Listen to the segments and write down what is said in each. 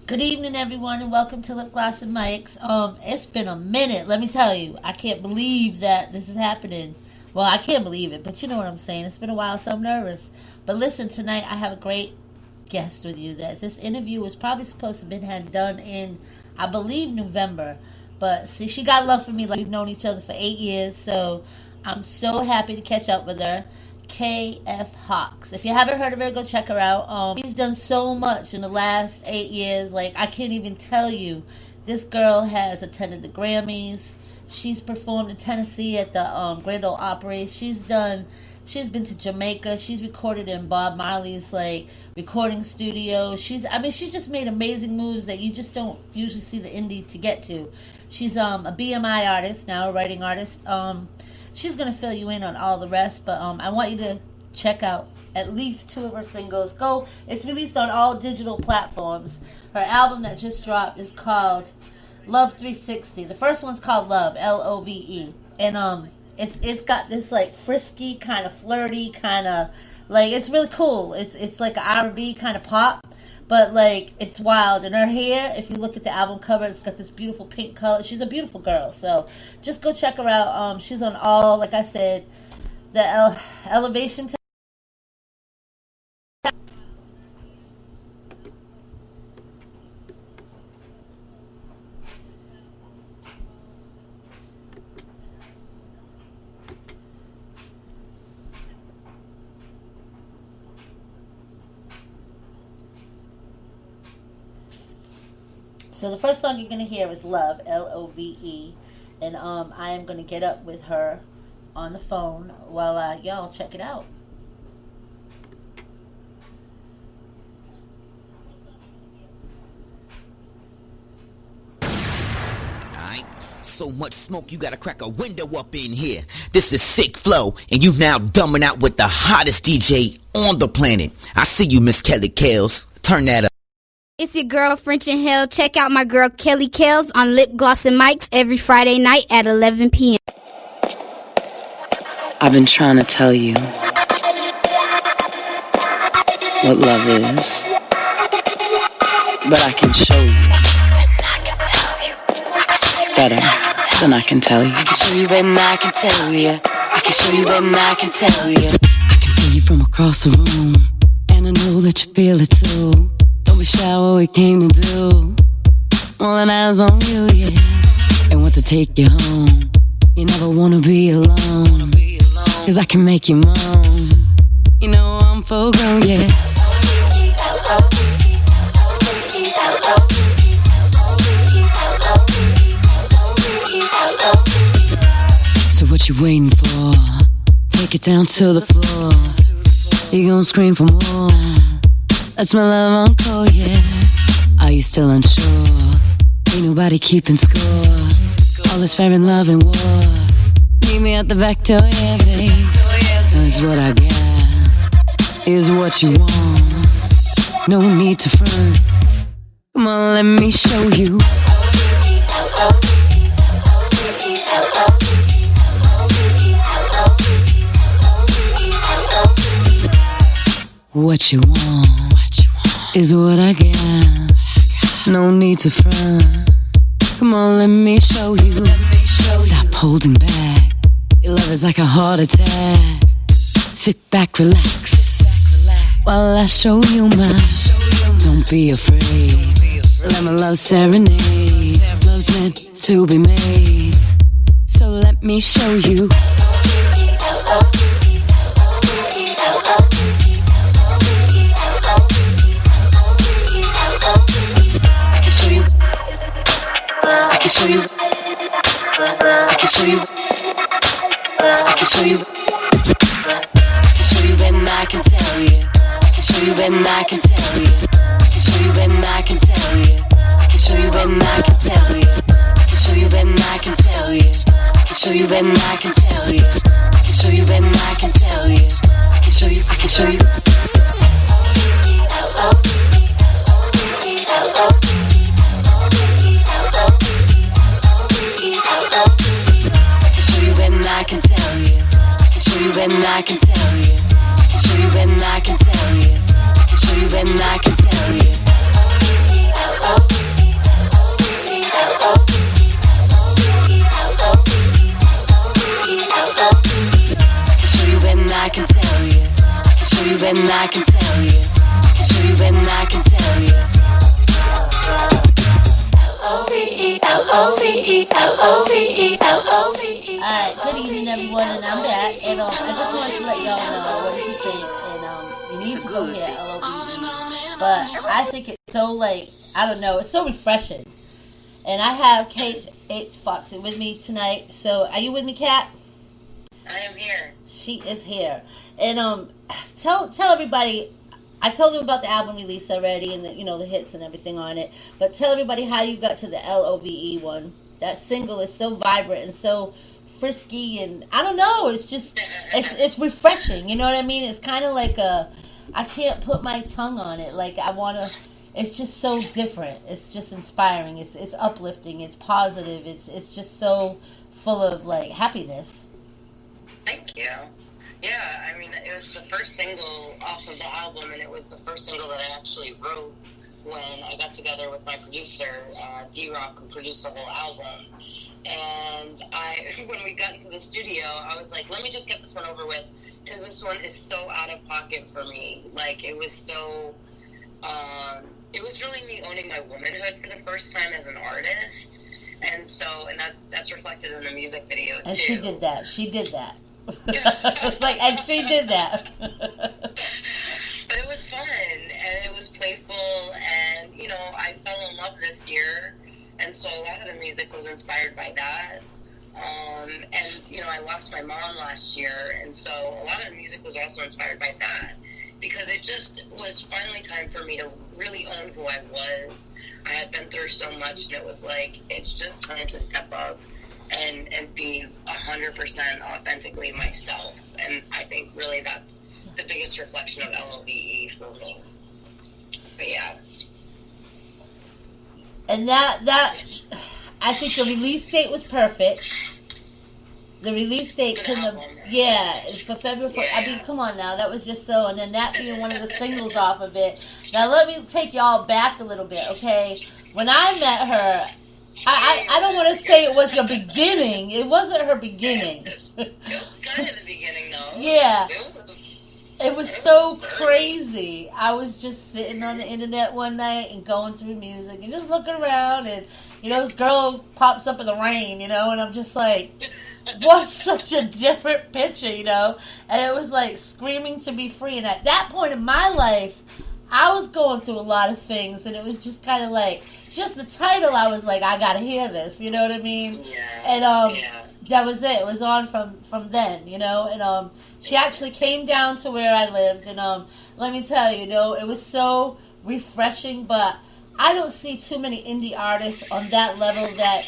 Good evening, everyone, and welcome to Lip Gloss and Mics. It's been a minute, let me tell you. I can't believe that this is happening. Well, I can't believe it, but you know what I'm saying. It's been a while, so I'm nervous. But listen, tonight I have a great guest with you. That this interview was probably supposed to have been done in, I believe, November. But see, she got love for me. Like, we've known each other for 8 years, so I'm so happy to catch up with her. KFHox. If you haven't heard of her, go check her out. She's done so much in the last 8 years. Like, I can't even tell you. This girl has attended the Grammys. She's performed in Tennessee at the Grand Ole Opry. She's been to Jamaica. She's recorded in Bob Marley's recording studio. She's just made amazing moves that you just don't usually see the indie to get to. She's a BMI artist now, a writing artist. She's going to fill you in on all the rest, but I want you to check out at least 2 of her singles. It's released on all digital platforms. Her album that just dropped is called Love 360. The first one's called Love, Love. And it's got this frisky, kind of flirty, kind of it's really cool. It's like an R&B kind of pop. But, it's wild. And her hair, if you look at the album cover, it's got this beautiful pink color. She's a beautiful girl. So, just go check her out. She's on all, like I said, the Elevation. So the first song you're going to hear is Love, Love. And I am going to get up with her on the phone while y'all check it out. Alright, so much smoke you gotta crack a window up in here. This is Sick Flow, and you now dumbing out with the hottest DJ on the planet. I see you, Miss Kelly Kales. Turn that up. It's your girl, French in Hell. Check out my girl, Kelly Kales, on Lip Gloss and Mics every Friday night at 11 p.m. I've been trying to tell you what love is, but I can show you. Better than I can tell you. I can show you better than I can tell you. I can show you better than I can tell you. I can feel you from across the room, and I know that you feel it too. Don't be shy what we came to do. All an eyes on you, yeah. And want to take you home. You never wanna be alone. Cause I can make you moan. You know I'm full grown, yeah. So what you waiting for? Take it down to the floor. You gon' scream for more. That's my love encore, yeah. Are you still unsure? Ain't nobody keeping score. All this fair and love and war. Meet me at the back door, yeah, babe. Cause what I got is what you want. No need to front. Come on, let me show you. What you want is what I got. No need to front. Come on, let me show you. Stop holding back. Your love is like a heart attack. Sit back, relax, while I show you mine. Don't be afraid. Let my love serenade. Love's meant to be made. So let me show you. I can show you. I can show you. I can show you. I can show you better than I can tell you. I can show you better than I can tell you. I can show you better than I can tell you. I can show you better than I can tell you. I can show you better than I can tell you. I can show you better than I can tell you. I can show you better than I can tell you. I can show you. I can show you. I can tell you. I can show you better than I can tell you. I can show you better than I can tell you. I can show you better than I can tell you. and I can tell you. True and I can tell you. L-O-V-E, L-O-V-E, L-O-V-E, L-O-V-E. Alright, good evening everyone, and I'm back, and I just wanted to let y'all know what did you think, and you need to go hear LOVE, but I think it's so, like, I don't know, it's so refreshing, and I have KFHox with me tonight, so are you with me, Kat? I am here. She is here, and tell everybody, I told them about the album release already, and the hits and everything on it, but tell everybody how you got to the LOVE one. That single is so vibrant and so frisky, and I don't know, it's just it's refreshing, you know what I mean? It's kind of like I can't put my tongue on it, like it's just so different, it's just inspiring, it's uplifting, it's positive, it's just so full of like happiness. Thank you. Yeah, I mean, it was the first single off of the album, and it was the first single that I actually wrote when I got together with my producer, D-Rock, who produced the whole album. And when we got into the studio, I was like, let me just get this one over with, because this one is so out of pocket for me. Like, it was so, it was really me owning my womanhood for the first time as an artist. And that's reflected in the music video, too. And she did that. It's like, and she did that. But it was fun, and it was playful, and, I fell in love this year, and so a lot of the music was inspired by that. And, I lost my mom last year, and so a lot of the music was also inspired by that, because it just was finally time for me to really own who I was. I had been through so much, and it was like, it's just time to step up and be 100% authentically myself. And I think really that's the biggest reflection of LOVE for me. But yeah. And that I think the release date was perfect. The release date couldn't have, for February 4th. Yeah. I mean, come on now, that was just so, and then that being one of the singles off of it. Now let me take y'all back a little bit, okay? When I met her, I don't want to say it was your beginning. It wasn't her beginning. It was kind of the beginning, though. Yeah. It was so crazy. I was just sitting on the internet one night and going through music and just looking around, and, this girl pops up in the rain, and I'm just like, what such a different picture, And it was like screaming to be free. And at that point in my life, I was going through a lot of things, and it was just kind of like, just the title, I was like, I gotta hear this, you know what I mean? Yeah. And that was it. It was on from then, And she actually came down to where I lived, and let me tell you, it was so refreshing. But I don't see too many indie artists on that level that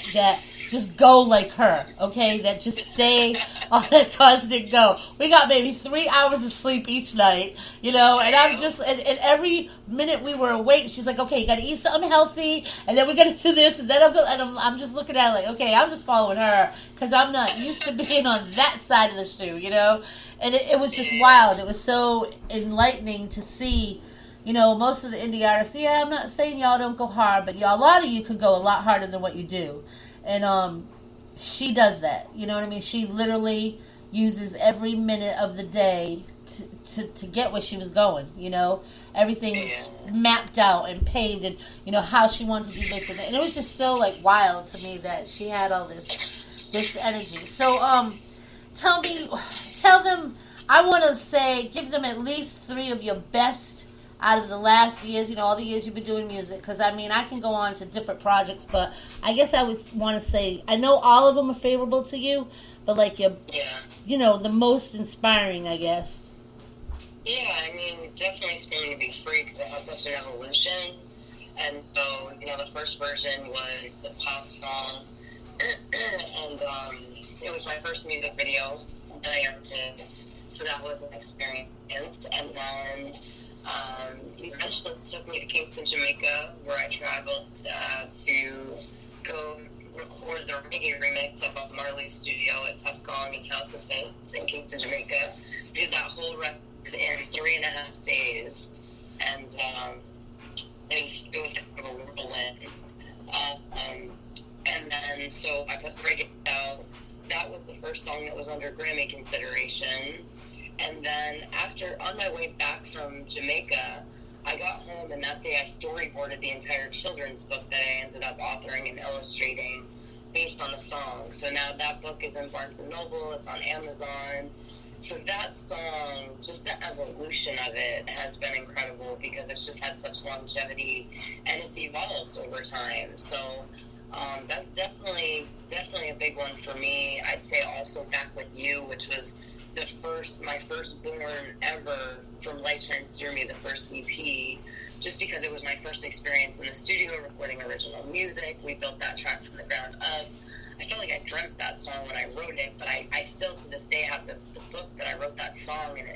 just go like her, okay? That just stay on a constant go. We got maybe 3 hours of sleep each night, and I'm just, and every minute we were awake, she's like, okay, you gotta eat something healthy, and then we gotta do this, and then I'm just looking at her like, okay, I'm just following her, because I'm not used to being on that side of the shoe, And it was just wild. It was so enlightening to see, most of the indie artists, I'm not saying y'all don't go hard, but a lot of you could go a lot harder than what you do. And she does that, you know what I mean? She literally uses every minute of the day to get where she was going, Everything's mapped out and paved, and, how she wanted to do this. And it was just so, like, wild to me that she had all this energy. So, tell them, I want to say, give them at least 3 of your best out of the last years, all the years you've been doing music, because, I mean, I can go on to different projects, but I guess I would want to say, I know all of them are favorable to you, but, like, the most inspiring, I guess. Yeah, I mean, definitely Screaming to Be Free, because it had such an evolution, and so, the first version was the pop song, and it was my first music video that I ever did, so that was an experience, and then eventually took me to Kingston, Jamaica, where I traveled to go record the reggae remix of Bob Marley's studio at Tough Gong and House of Faith in Kingston, Jamaica. We did that whole record in 3.5 days, and it was kind of a whirlwind. And then, so I put the reggae out. That was the first song that was under Grammy consideration. And then on my way back from Jamaica, I got home, and that day I storyboarded the entire children's book that I ended up authoring and illustrating based on the song. So now that book is in Barnes & Noble, it's on Amazon. So that song, just the evolution of it has been incredible because it's just had such longevity and it's evolved over time. So that's definitely a big one for me. I'd say also Back With You, which was my firstborn ever from Light Shines Through Me, the first EP, just because it was my first experience in the studio recording original music. We built that track from the ground up. I felt like I dreamt that song when I wrote it, but I still to this day have the book that I wrote that song, and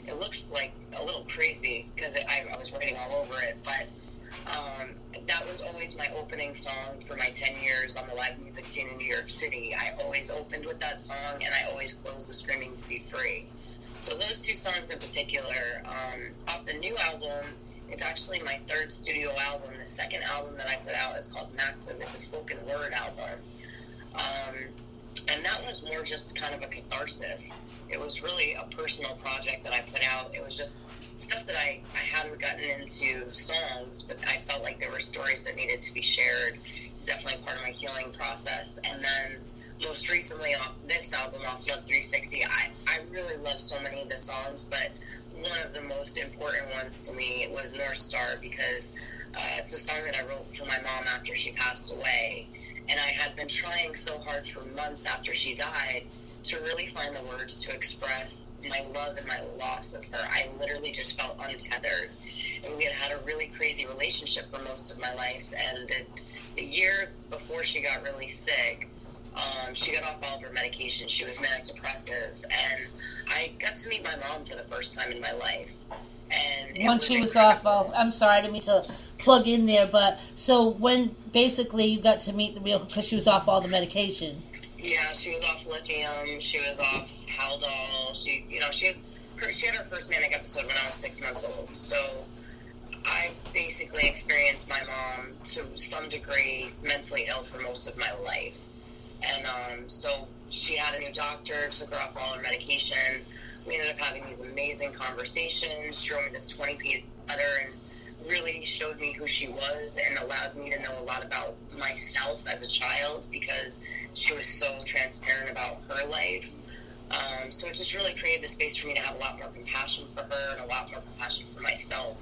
it looks like a little crazy because I was writing all over it, but that was always my opening song for my 10 years on the live music scene in New York City. I always opened with that song, and I always closed with Screaming to Be Free. So those two songs in particular, off the new album, it's actually my third studio album. The second album that I put out is called Maxim. It's a spoken word album. And that was more just kind of a catharsis. It was really a personal project that I put out. It was just stuff that I hadn't gotten into songs, but I felt like there were stories that needed to be shared. It's definitely part of my healing process. And then most recently off this album, off Love 360, I really love so many of the songs, but one of the most important ones to me was North Star, because it's a song that I wrote for my mom after she passed away. And I had been trying so hard for months after she died to really find the words to express my love and my loss of her. I literally just felt untethered. And we had a really crazy relationship for most of my life. And the year before she got really sick, she got off all of her medication. She was manic depressive. And I got to meet my mom for the first time in my life. And once she was off, I'm sorry, I didn't mean to plug in there, but so when basically you got to meet the real, because she was off all the medication. Yeah, she was off lithium, she was off Haldol, she had her first manic episode when I was 6 months old, so I basically experienced my mom to some degree mentally ill for most of my life, and so she had a new doctor, took her off all her medication. We ended up having these amazing conversations. She wrote me this 20-page letter and really showed me who she was and allowed me to know a lot about myself as a child because she was so transparent about her life. So it just really created the space for me to have a lot more compassion for her and a lot more compassion for myself.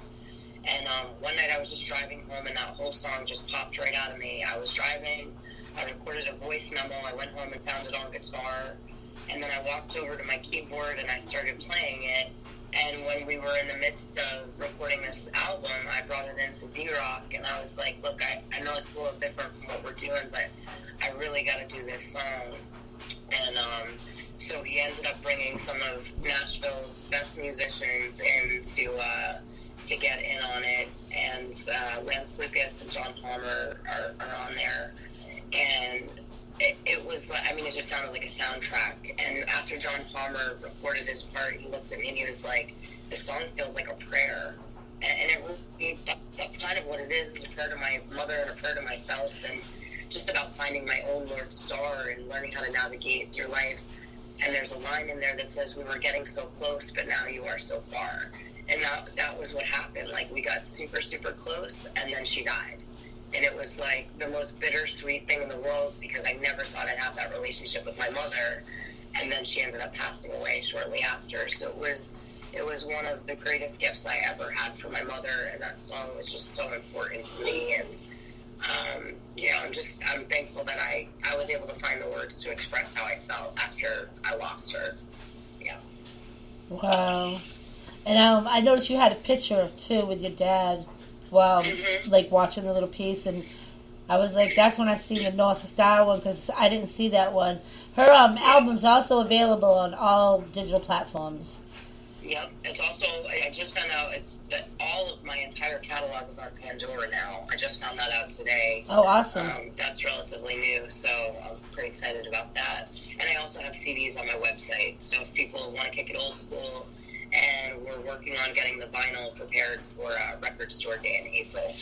And one night I was just driving home and that whole song just popped right out of me. I was driving, I recorded a voice memo, I went home and found it on guitar. And then I walked over to my keyboard and I started playing it. And when we were in the midst of recording this album, I brought it into D-Rock and I was like, look, I know it's a little different from what we're doing, but I really got to do this song. And so he ended up bringing some of Nashville's best musicians in to get in on it. And Lance Lucas and John Palmer are on there. And it was, it just sounded like a soundtrack. And after John Palmer recorded his part, he looked at me and he was like, this song feels like a prayer. And that's kind of what it is. It's a prayer to my mother and a prayer to myself, and just about finding my own North Star and learning how to navigate through life. And there's a line in there that says, we were getting so close, but now you are so far. And that was what happened. Like, we got super, super close, and then she died. And it was like the most bittersweet thing in the world because I never thought I'd have that relationship with my mother. And then she ended up passing away shortly after. So it was one of the greatest gifts I ever had for my mother. And that song was just so important to me. And, I'm thankful that I was able to find the words to express how I felt after I lost her. Yeah. Wow. And I noticed you had a picture, too, with your dad. Well, like watching the little piece, and I was like, that's when I seen the North Star one because I didn't see that one. Her album's also available on all digital platforms. Yep, it's also, I just found out that all of my entire catalog is on Pandora now. I just found that out today. Oh, awesome. That's relatively new, so I'm pretty excited about that. And I also have CDs on my website, so if people want to kick it old school, and we're working on getting the vinyl prepared for Record Store Day in April.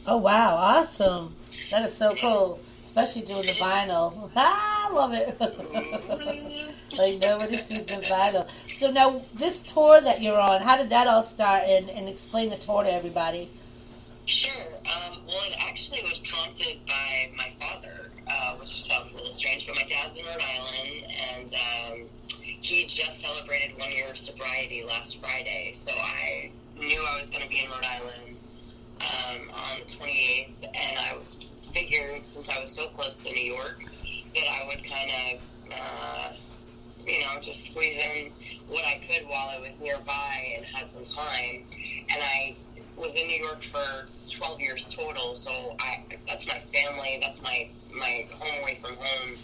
Oh, wow. Awesome. That is so cool, especially doing the vinyl. love it. Like nobody sees the vinyl. So now, this tour that you're on, how did that all start? And explain the tour to everybody. Sure. Well, it actually was prompted by my father, which sounds a little strange, but my dad's in Rhode Island, and he just celebrated 1 year of sobriety last Friday, so I knew I was going to be in Rhode Island on the 28th, and I figured, since I was so close to New York, that I would kind of, just squeeze in what I could while I was nearby and had some time. And I was in New York for 12 years total, so that's my family, that's my home away from home.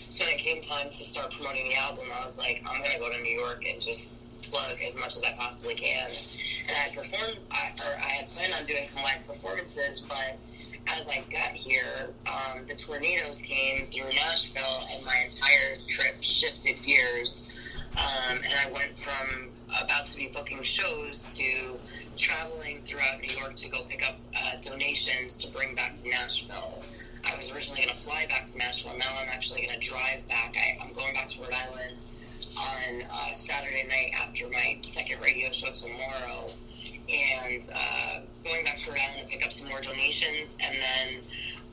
So when it came time to start promoting the album, I was like, I'm going to go to New York and just plug as much as I possibly can. And I had planned on doing some live performances, but as I got here, the tornadoes came through Nashville, and my entire trip shifted gears. And I went from about to be booking shows to traveling throughout New York to go pick up donations to bring back to Nashville. I was originally going to fly back to Nashville. Now I'm actually going to drive back. I'm going back to Rhode Island on Saturday night after my second radio show tomorrow, and going back to Rhode Island to pick up some more donations, and then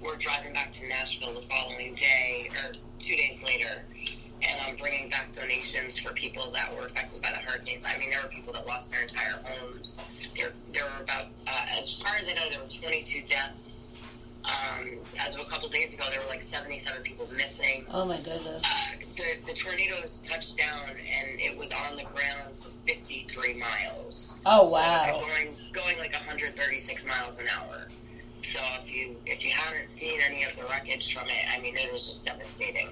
we're driving back to Nashville the following day, or 2 days later, and I'm bringing back donations for people that were affected by the hurricanes. I mean, there were people that lost their entire homes. There were about, as far as I know, there were 22 deaths. As of a couple days ago, there were like 77 people missing. Oh my goodness. The tornadoes touched down, and it was on the ground for 53 miles. Oh wow. So going like 136 miles an hour. So if you haven't seen any of the wreckage from it, I mean, it was just devastating.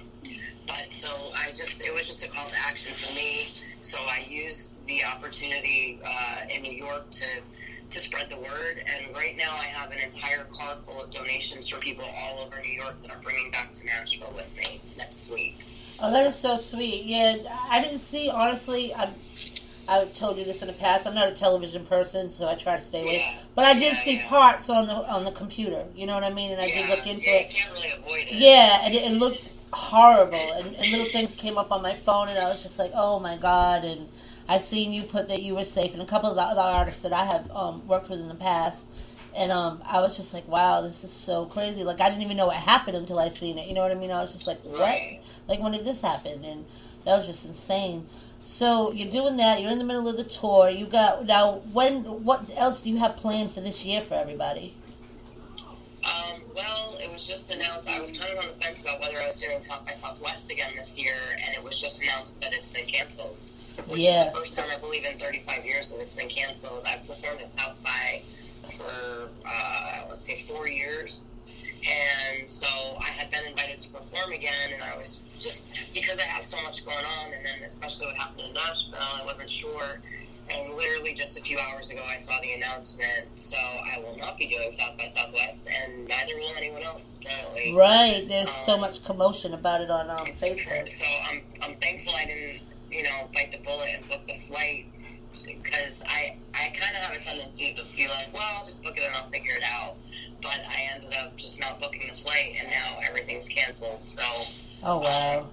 But so it was just a call to action for me. So I used the opportunity in New York to spread the word, and right now I have an entire car full of donations from people all over New York that I'm bringing back to Nashville with me next week. Oh, that is so sweet. Yeah, I didn't see, honestly, I've told you this in the past, I'm not a television person, so I try to stay away. But I did see parts on the computer, you know what I mean? And I did look into it. You can't really avoid it. Yeah, and it looked horrible, and little things came up on my phone, and I was just like, oh my God, and I seen you put that you were safe, and a couple of the other artists that I have worked with in the past, and I was just like, wow, this is so crazy. Like, I didn't even know what happened until I seen it, you know what I mean? I was just like, what? Right. Like, when did this happen? And that was just insane. So, you're doing that, you're in the middle of the tour, you got, now, what else do you have planned for this year for everybody? Well, it was just announced, I was kind of on the fence about whether I was doing South by Southwest again this year, and it was just announced that it's been canceled. Which is the first time, I believe, in 35 years that it's been canceled. I've performed at South by for, let's say, 4 years. And so I had been invited to perform again, and I was just, because I have so much going on, and then especially what happened in Nashville, I wasn't sure. And literally just a few hours ago, I saw the announcement, so I will not be doing South by Southwest, and neither will anyone else, apparently. Right, there's so much commotion about it on Facebook. So I'm thankful I didn't, bite the bullet and book the flight, because I kind of have a tendency to feel like, well, I'll just book it and I'll figure it out. But I ended up just not booking the flight, and now everything's canceled, so... Oh, wow.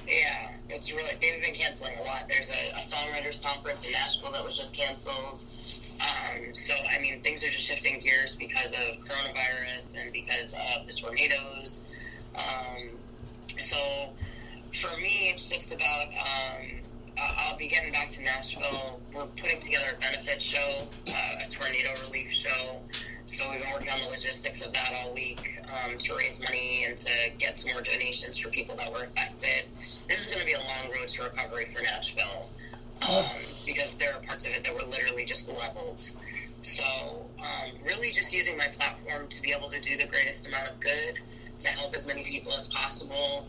Yeah, it's really, they've been canceling a lot. There's a songwriters conference in Nashville that was just canceled. So, I mean, things are just shifting gears because of coronavirus and because of the tornadoes. So, for me, it's just about, I'll be getting back to Nashville. We're putting together a benefit show, a tornado relief show. So we've been working on the logistics of that all week to raise money and to get some more donations for people that were affected. This is going to be a long road to recovery for Nashville because there are parts of it that were literally just leveled. So really just using my platform to be able to do the greatest amount of good, to help as many people as possible.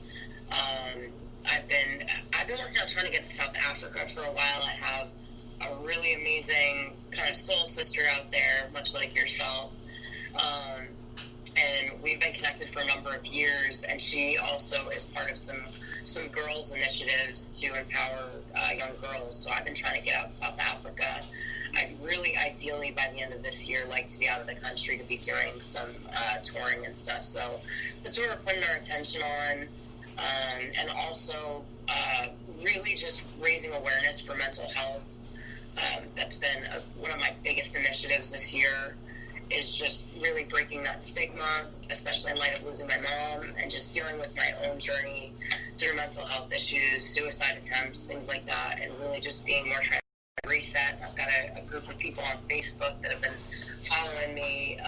I've been working on trying to get to South Africa for a while. I have a really amazing kind of soul sister out there, much like yourself. And we've been connected for a number of years, and she also is part of some girls' initiatives to empower young girls. So I've been trying to get out to South Africa. I'd really, ideally, by the end of this year, like to be out of the country to be doing some touring and stuff. So that's what we're putting our attention on. And also really just raising awareness for mental health. That's been one of my biggest initiatives this year, is just really breaking that stigma, especially in light of losing my mom and just dealing with my own journey through mental health issues, suicide attempts, things like that, and really just being more transparent. Reset. I've got a group of people on Facebook that have been following me.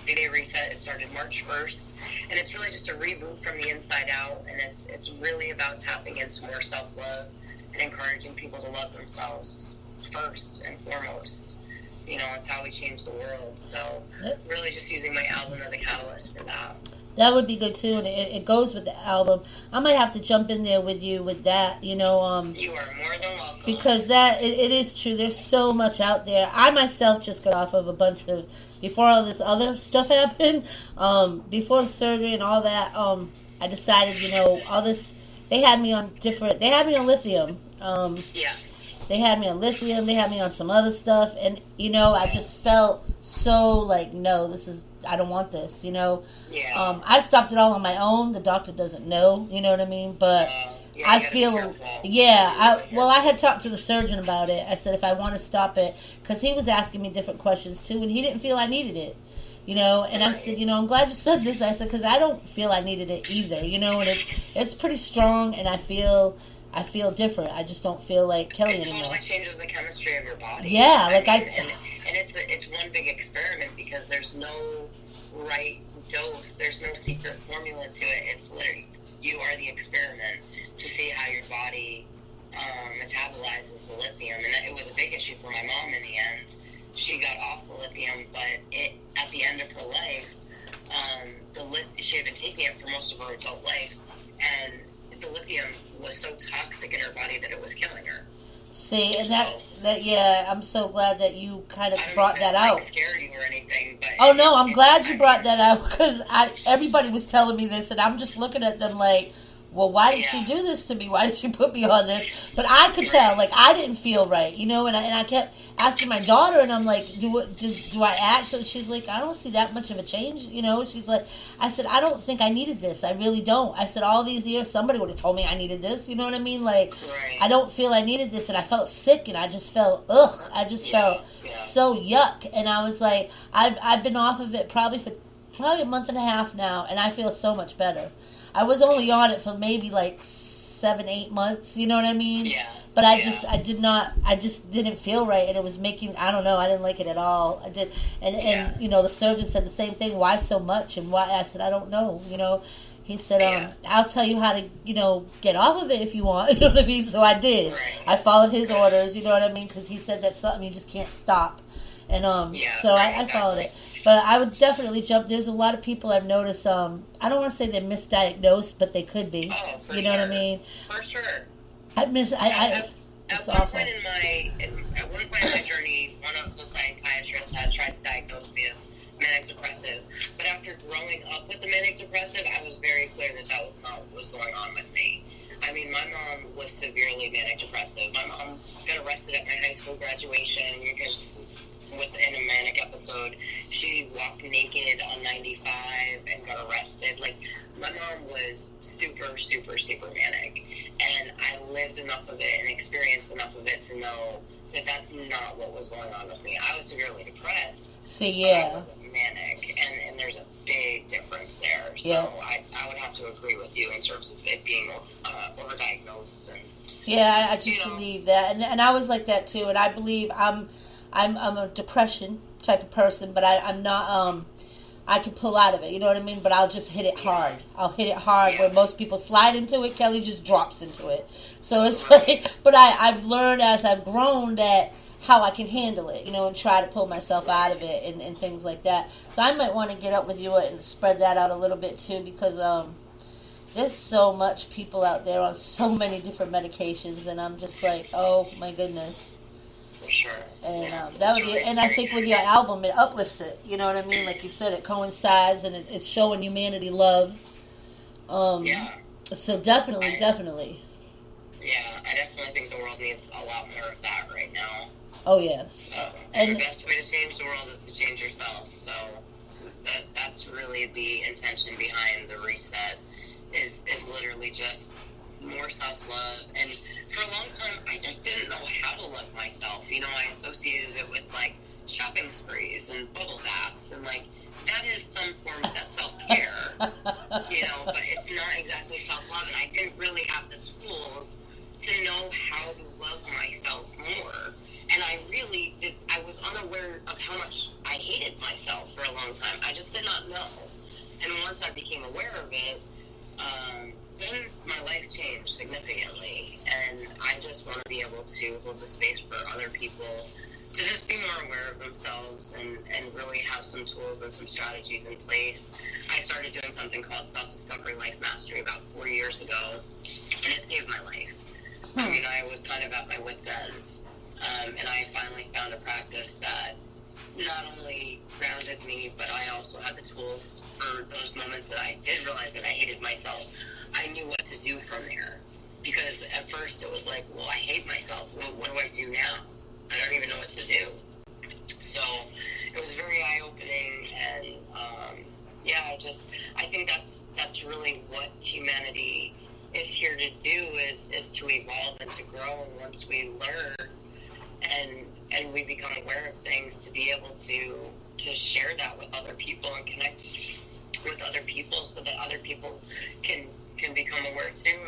Day Reset, it started March 1st, and it's really just a reboot from the inside out, and it's really about tapping into more self-love and encouraging people to love themselves first and foremost. You know, it's how we change the world. So really just using my album as a catalyst for that. That would be good too, and it goes with the album. I might have to jump in there with you with that, you know. You are more than welcome. Because it is true. There's so much out there. I myself just got off of a bunch of, before all this other stuff happened, before the surgery and all that, I decided, you know, all this, they had me on lithium. Yeah. They had me on lithium. They had me on some other stuff. And, you know, I just felt so like, no, I don't want this, you know. Yeah. I stopped it all on my own. The doctor doesn't know, you know what I mean? But I feel, I had talked to the surgeon about it. I said if I want to stop it, because he was asking me different questions too, and he didn't feel I needed it, you know. And I said, you know, I'm glad you said this. I said, because I don't feel I needed it either, you know. And it's pretty strong, and I feel different. I just don't feel like Kelly anymore. It totally changes the chemistry of your body. Yeah, and it's one big experiment, because there's no right dose. There's no secret formula to it. It's literally, you are the experiment to see how your body metabolizes the lithium. And it was a big issue for my mom in the end. She got off the lithium, but at the end of her life, she had been taking it for most of her adult life, and the lithium was so toxic in her body that it was killing her. See, and I'm so glad that you kind of brought that out. I don't scare you or anything, but oh no, I'm glad you brought that out, because everybody was telling me this, and I'm just looking at them like, well, why did she do this to me? Why did she put me on this? But I could tell, like, I didn't feel right, you know, and I kept asking my daughter, and I'm like, do I act? And she's like, I don't see that much of a change, you know. She's like, I said, I don't think I needed this. I really don't. I said, all these years, somebody would have told me I needed this, you know what I mean? Like, I don't feel I needed this, and I felt sick, and I just felt, felt so yuck, and I was like, I've been off of it probably a month and a half now, and I feel so much better. I was only on it for maybe like 7-8 months, you know what I mean? Yeah. But I just didn't feel right, and it was making, I don't know, I didn't like it at all. And you know, the surgeon said the same thing, why so much, and why? I said, I don't know, you know. He said, I'll tell you how to, you know, get off of it if you want, you know what I mean? So I did. Right. I followed his orders, you know what I mean? Because he said that's something you just can't stop. And I followed it. But I would definitely jump. There's a lot of people I've noticed. I don't want to say they're misdiagnosed, but they psychiatry. Oh, for you know what I mean? For sure. At one point in my journey, one of the psychiatrists had tried to diagnose me as manic depressive. But after growing up with the manic depressive, I was very clear that that was not what was going on with me. I mean, my mom was severely manic depressive. My mom got arrested at my high school graduation because within a manic episode, she walked naked on 95 and got arrested. Like, my mom was super, super, super manic. And I lived enough of it and experienced enough of it to know that that's not what was going on with me. I was severely depressed. See, yeah. I was manic, and there's a big difference there. So yeah. I would have to agree with you in terms of it being overdiagnosed. And, yeah, I just believe that. And I was like that, too. And I believe I'm a depression type of person, but I'm not, I can pull out of it, you know what I mean? But I'll just hit it hard. I'll hit it hard where most people slide into it. Kelly just drops into it. So it's like, but I've learned as I've grown that how I can handle it, you know, and try to pull myself out of it and things like that. So I might want to get up with you and spread that out a little bit too, because there's so much people out there on so many different medications, and I'm just like, oh my goodness. For sure. And that would be, and I think with your album, it uplifts it. You know what I mean? Like you said, it coincides, and it's showing humanity love. Yeah. So definitely. Yeah, I definitely think the world needs a lot more of that right now. Oh yes. So, and the best way to change the world is to change yourself. So that's really the intention behind the reset. is literally just more self-love. And for a long time, I just didn't know how to love myself. You know, I associated it with, like, shopping sprees and bubble baths, and, like, that is some form of that self-care, you know, but it's not exactly self-love, and I didn't really have the tools to know how to love myself more. And I was unaware of how much I hated myself for a long time. I just did not know. And once I became aware of it, then my life changed significantly. And I just want to be able to hold the space for other people to just be more aware of themselves and really have some tools and some strategies in place. I started doing something called Self-Discovery Life Mastery about 4 years ago, and it saved my life. I mean, I was kind of at my wit's end, and I finally found a practice that not only grounded me, but I also had the tools for those moments that I did realize that I hated myself. I knew what to do from there, because at first it was like, well, I hate myself. What do I do now? I don't even know what to do. So it was very eye-opening, and I think that's really what humanity is here to do, is to evolve and to grow. And once we learn and we become aware of things, to be able to share that with other people and connect with other people, so that other people can become aware too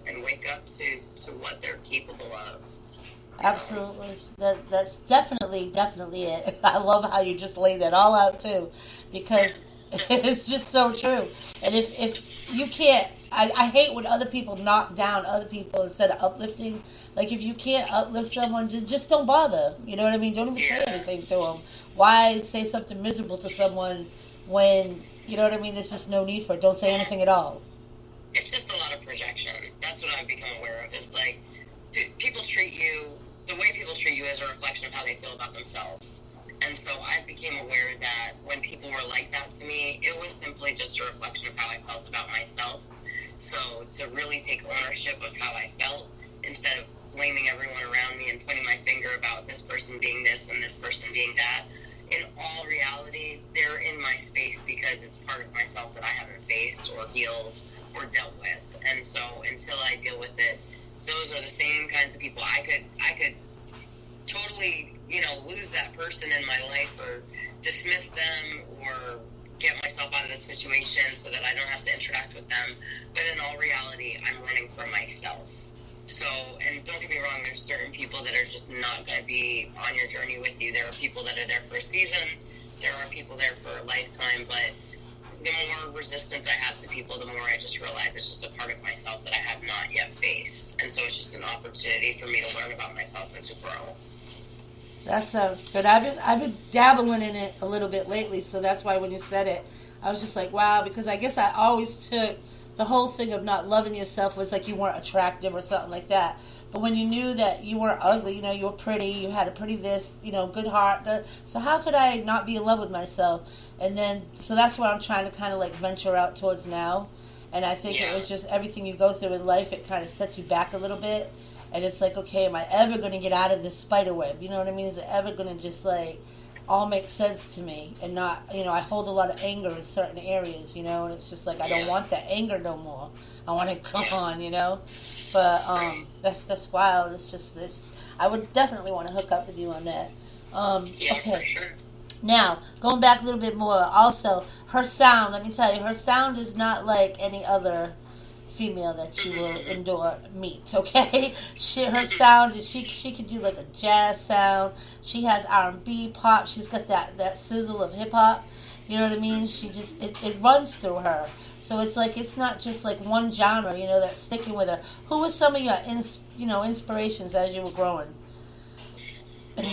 and wake up to what they're capable of. Absolutely. That's definitely it. I love how you just laid that all out too, because it's just so true. And if you can't, I hate when other people knock down other people instead of uplifting. Like, if you can't uplift someone, just don't bother. You know what I mean? Don't even say anything to them. Why say something miserable to someone when, you know what I mean, there's just no need for it? Don't say anything at all. It's just a lot of projection. That's what I've become aware of. Is like, people treat you, the way people treat you is a reflection of how they feel about themselves. And so I became aware that when people were like that to me, it was simply just a reflection of how I felt about myself. So to really take ownership of how I felt, instead of blaming everyone around me and pointing my finger about this person being this and this person being that, in all reality, they're in my space because it's part of myself that I haven't faced or healed or dealt with. And so until I deal with it, those are the same kinds of people. I could totally, lose that person in my life, or dismiss them, or get myself out of the situation so that I don't have to interact with them. But in all reality, I'm running for myself. So, and don't get me wrong, there's certain people that are just not going to be on your journey with you. There are people that are there for a season. There are people there for a lifetime. But the more resistance I have to people, the more I just realize it's just a part of myself that I have not yet faced. And so it's just an opportunity for me to learn about myself and to grow. That sounds good. I've been dabbling in it a little bit lately, so that's why when you said it, I was just like, wow, because I guess I always took the whole thing of not loving yourself was like you weren't attractive or something like that. But when you knew that you weren't ugly, you were pretty, you had a pretty this, good heart. So how could I not be in love with myself? And then, so that's what I'm trying to kind of like venture out towards now. And I think it was just everything you go through in life, it kind of sets you back a little bit. And it's like, okay, am I ever going to get out of this spider web? You know what I mean? Is it ever going to just like all make sense to me? And not, I hold a lot of anger in certain areas, and it's just like I don't want that anger no more. I want it gone, But that's wild. It's just this. I would definitely want to hook up with you on that. Okay. For sure. Now, going back a little bit more, also, her sound, let me tell you, her sound is not like any other female that you will meet, okay? Her sound is, she can do like a jazz sound. She has R&B, pop. She's got that sizzle of hip-hop. You know what I mean? She just, it runs through her. So it's like, it's not just like one genre, that's sticking with her. Who was some of your, inspirations as you were growing? My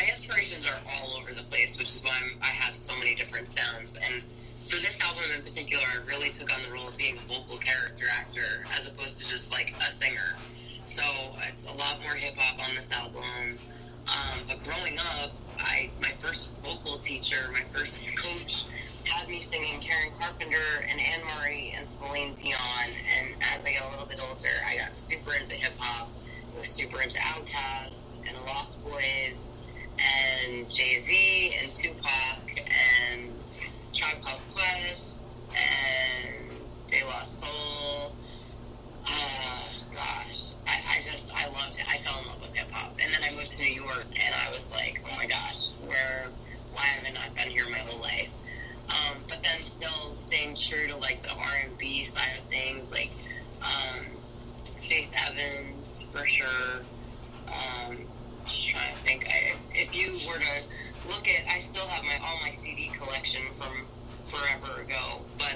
inspirations are all over the place, which is why I have so many different sounds. And for this album in particular, I really took on the role of being a vocal character actor as opposed to just like a singer. So it's a lot more hip hop on this album. But growing up, my first vocal teacher, my first coach, had me singing Karen Carpenter and Anne Murray and Celine Dion. And as I got a little bit older, I got super into hip hop. I was super into Outkast and Lost Boys and Jay-Z and Tupac and Tribe Called Quest and to New York, and I was like, oh my gosh, why have I not been here my whole life? But then still staying true to like the R&B side of things, like Faith Evans for sure. Just trying to think. If you were to look at, I still have all my CD collection from forever ago, but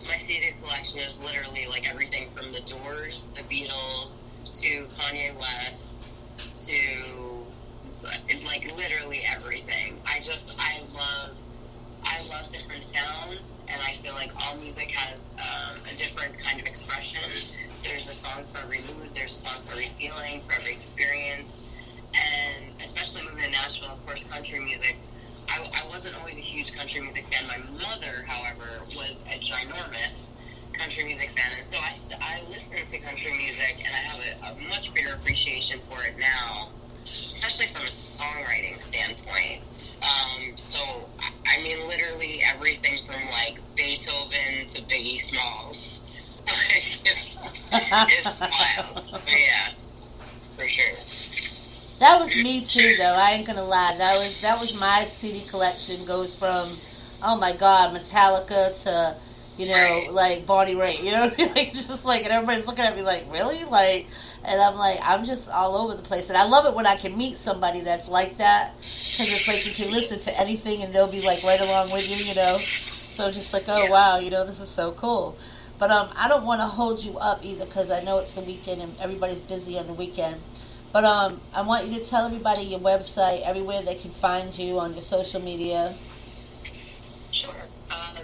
my CD collection is literally like everything from The Doors, The Beatles, to Kanye West, to like literally everything. I love different sounds, and I feel like all music has a different kind of expression. There's a song for every mood, there's a song for every feeling, for every experience, and especially moving to Nashville, of course, country music. I wasn't always a huge country music fan. My mother, however, was a ginormous country music fan, and so I listen to country music, and I have a much bigger appreciation for it now, especially from a songwriting standpoint. So, I mean, literally everything from, like, Beethoven to Biggie Smalls. It's wild. But yeah, for sure. That was me too, though. I ain't gonna lie. That was my CD collection. Goes from, oh my God, Metallica to, you know, like Bonnie Raitt. You know what I mean? Like, just like, and everybody's looking at me like, really? Like, and I'm like, I'm just all over the place. And I love it when I can meet somebody that's like that, because it's like you can listen to anything and they'll be like right along with you, you know. So just like, oh wow, you know, this is so cool. But I don't want to hold you up either, because I know it's the weekend and everybody's busy on the weekend. But I want you to tell everybody your website, everywhere they can find you on your social media. Sure.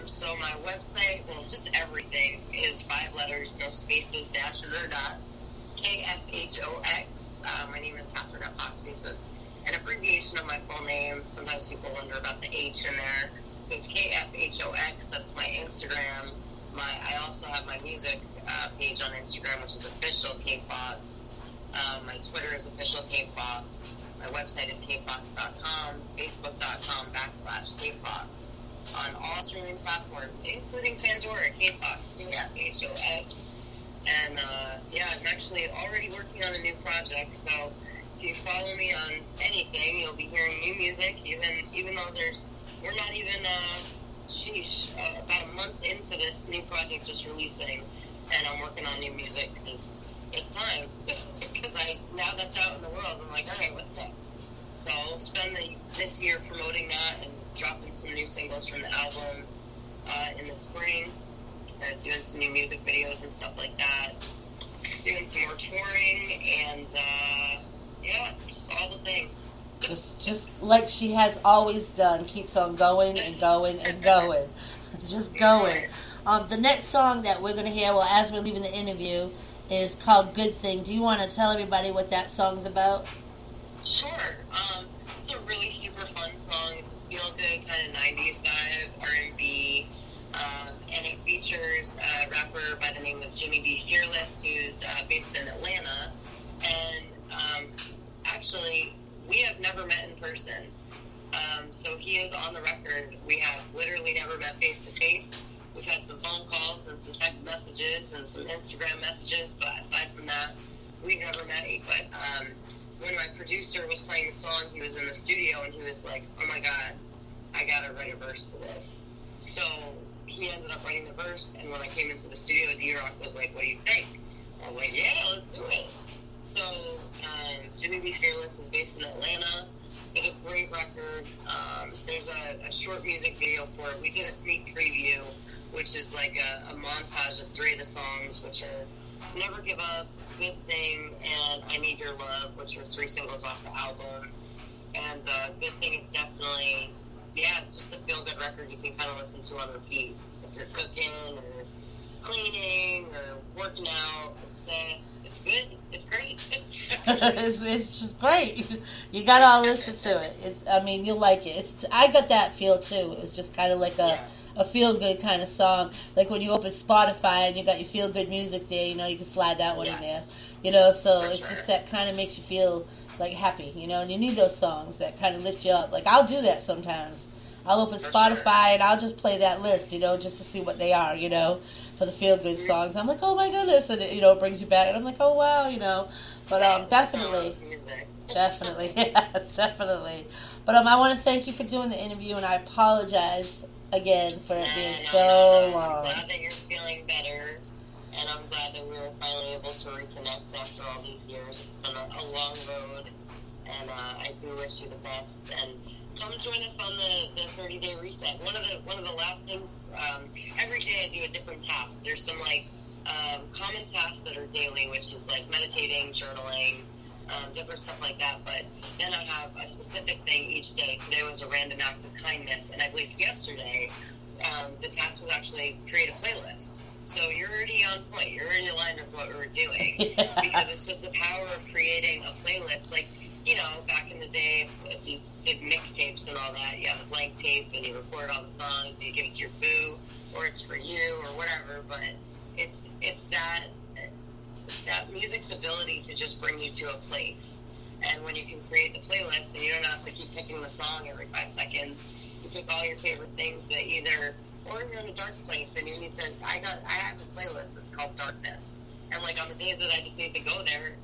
So my website, well, just everything, is 5 letters, no spaces, dashes, or dots. KFHox. My name is Catherine Foxy, so it's an abbreviation of my full name. Sometimes people wonder about the H in there. It's KFHox. That's my Instagram. I also have my music page on Instagram, which is official KFox. My Twitter is official KFox. My website is kfox.com, facebook.com/KFox. On all streaming platforms, including Pandora, KFox, KFHox. And yeah, I'm actually already working on a new project, so if you follow me on anything, you'll be hearing new music, even though we're not even, about a month into this new project just releasing, and I'm working on new music, because it's time. Because now that's out in the world, I'm like, alright, what's next? So I'll spend this year promoting that and dropping some new singles from the album in the spring, doing some new music videos and stuff like that, doing some more touring, and yeah, just all the things. Just like she has always done, keeps on going and going and going. Just going. The next song that we're going to hear, well, as we're leaving the interview, is called Good Thing. Do you want to tell everybody what that song's about? Sure. It's a really super fun song. It's a feel-good kind of 90s vibe, R&B, and it features a rapper by the name of Jimmy B. Fearless, who's based in Atlanta, and actually, we have never met in person. So he is on the record. We have literally never met face-to-face. We've had some phone calls and some text messages and some Instagram messages, but aside from that, we've never met. But when my producer was playing the song, he was in the studio, and he was like, oh my God, I gotta write a verse to this. So he ended up writing the verse, and when I came into the studio, D-Rock was like, what do you think? I was like, yeah, let's do it. So Jimmy B. Fearless is based in Atlanta. It's a great record. There's a short music video for it. We did a sneak preview, which is like a montage of 3 of the songs, which are Never Give Up, Good Thing, and I Need Your Love, which are 3 singles off the album. And Good Thing is definitely, yeah, it's just a feel-good record you can kind of listen to on repeat. If you're cooking or cleaning or working out, it's good. It's great. it's just great. You gotta all listen to it. I mean, you'll like it. I got that feel too. It's just kind of like a feel-good kind of song. Like when you open Spotify and you got your feel-good music there, you know, you can slide that one in there. You know, so it's just that kind of makes you feel like happy, you know, and you need those songs that kind of lift you up. Like I'll do that sometimes. I'll open Spotify and I'll just play that list, you know, just to see what they are, you know, for the feel-good songs. I'm like, oh my goodness, and it, you know, it brings you back, and I'm like, oh wow, you know. But definitely, Definitely, yeah, definitely. But I want to thank you for doing the interview, and I apologize again for it being so long. I'm glad that you're feeling better, and I'm glad that we were finally able to reconnect after all these years. It's been a long road, and I do wish you the best. And come join us on the 30-day reset. One of the last things, every day I do a different task. There's some common tasks that are daily, which is like meditating, journaling, different stuff like that. But then I have a specific thing each day. Today was a random act of kindness, and I believe yesterday the task was actually create a playlist. So you're already on point. You're already aligned with what we were doing, because it's just the power of creating a playlist. Like, back in the day, if you did mixtapes and all that, you have a blank tape and you record all the songs, you give it to your boo, or it's for you, or whatever. But it's that music's ability to just bring you to a place. And when you can create the playlist, and you don't have to keep picking the song every 5 seconds, you pick all your favorite things that or you're in a dark place and you need to. I have a playlist that's called Darkness, and like on the days that I just need to go there,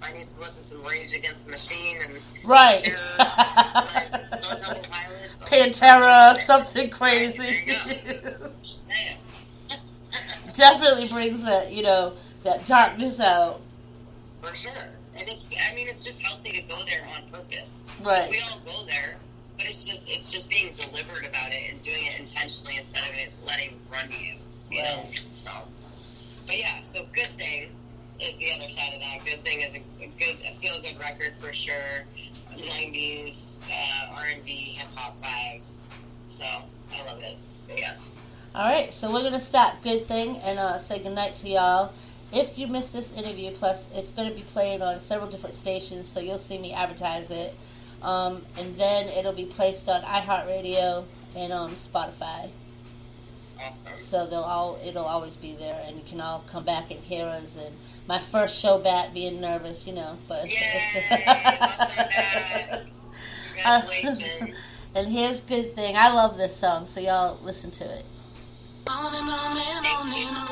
I need to listen to Rage Against the Machine and right. Terror, Stone Temple Pilots, Pantera, something crazy. Definitely brings that darkness out. For sure. And it's just healthy to go there on purpose. Right. We all go there, but it's just being deliberate about it and doing it intentionally instead of it letting run you. You know? So, but yeah. So good thing is the other side of that. Good thing is a feel good record for sure. 90s R&B hip hop vibe. So I love it. But yeah. All right, so we're gonna stop Good Thing and say goodnight to y'all. If you missed this interview, plus it's going to be played on several different stations, so you'll see me advertise it. And then it'll be placed on iHeartRadio and on Spotify. So it'll always be there, and you can all come back and hear us. And my first show back, being nervous, but congratulations. And here's Good Thing. I love this song, so y'all listen to it. On and on and on and on.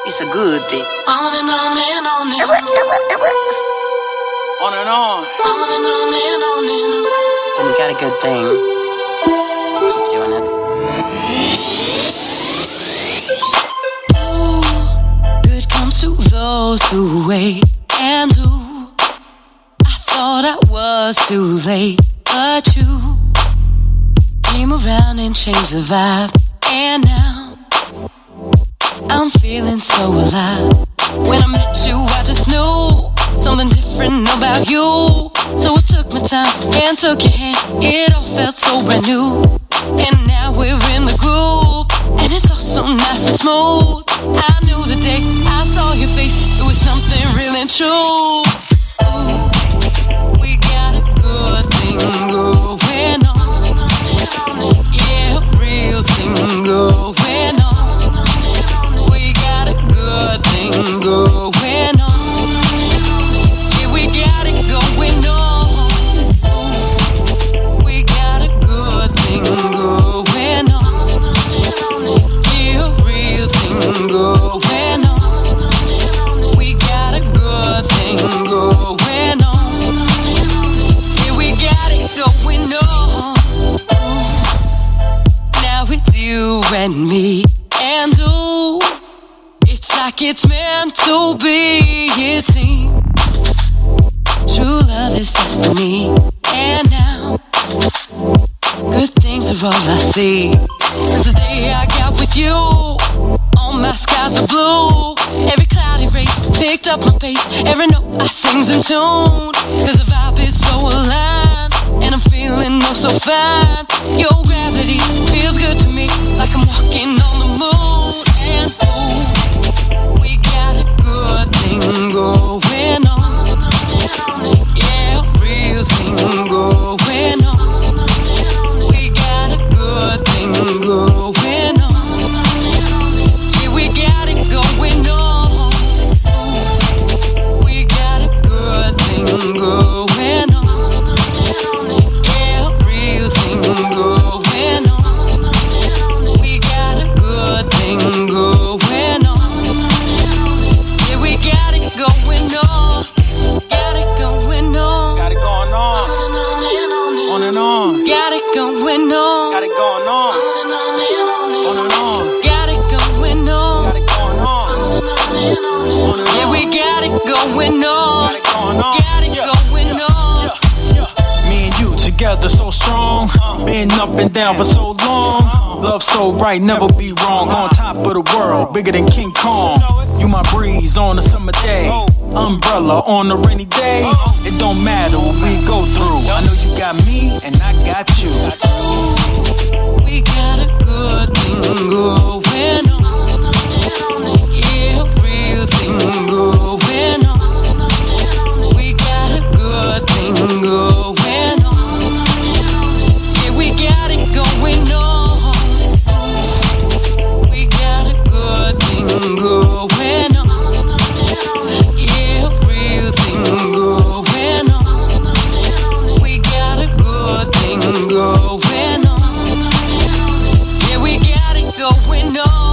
It's a good thing. On and on and on and on. On and on. On and on and on and on. When you got a good thing, keep doing it. Oh, good comes to those who wait and do. I thought I was too late, but you came around and changed the vibe. And now I'm feeling so alive. When I met you, I just knew something different about you. So I took my time and took your hand. It all felt so brand new. And now we're in the groove, and it's all so nice and smooth. I knew the day I saw your face, it was something real and true. Ooh, we got a good thing going on. Yeah, real thing going on. We got a good thing going on. Yeah, we got it going on. We got a good thing going on. Yeah, real thing going on. We got a good thing going on. Yeah, we got it going on. Now it's you and me and ooh, it's like it's meant to be, it seems. True love is destiny, and now good things are all I see. Since the day I got with you, all my skies are blue. Every cloud erased, picked up my pace. Every note I sing's in tune. Cause the vibe is so aligned, and I'm feeling oh so fine. Your gravity feels good to me, like I'm walking on the moon. And ooh, we got a good thing going on. Yeah, real thing going on. We got a good thing going on. Yeah, we got it going on. We got a good thing going on. Yeah, real thing going on. Got it going on. Me and you together so strong. Been up and down for so long. Love so right, never be wrong. On top of the world, bigger than King Kong. You my breeze on a summer day. Umbrella on a rainy day. It don't matter what we go through. I know you got me and I got you. We got a good thing going on. Yeah, real thing going on. We got a good thing going on. Yeah, we got it going on. We got a good thing going on. Yeah, real thing going on. We got a good thing going on. Yeah, we got it going on.